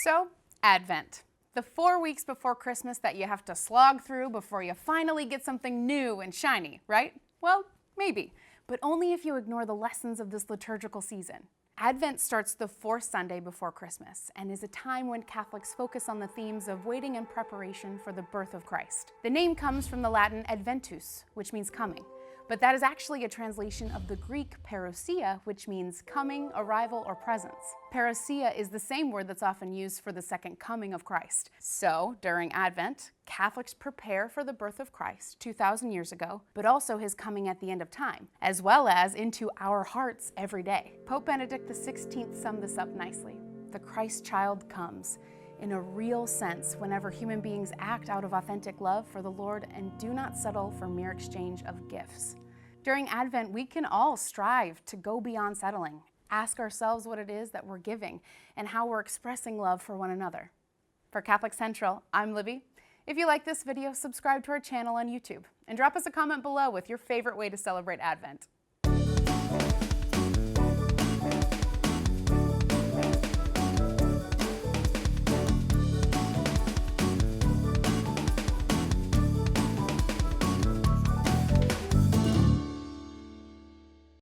So, Advent. The 4 weeks before Christmas that you have to slog through before you finally get something new and shiny, right? Well, maybe, but only if you ignore the lessons of this liturgical season. Advent starts the fourth Sunday before Christmas and is a time when Catholics focus on the themes of waiting in preparation for the birth of Christ. The name comes from the Latin adventus, which means coming, but that is actually a translation of the Greek parousia, which means coming, arrival, or presence. Parousia is the same word that's often used for the second coming of Christ. So, during Advent, Catholics prepare for the birth of Christ 2,000 years ago, but also his coming at the end of time, as well as into our hearts every day. Pope Benedict XVI summed this up nicely. The Christ child comes in a real sense whenever human beings act out of authentic love for the Lord and do not settle for mere exchange of gifts. During Advent, we can all strive to go beyond settling, ask ourselves what it is that we're giving and how we're expressing love for one another. For Catholic Central, I'm Libby. If you like this video, subscribe to our channel on YouTube and drop us a comment below with your favorite way to celebrate Advent.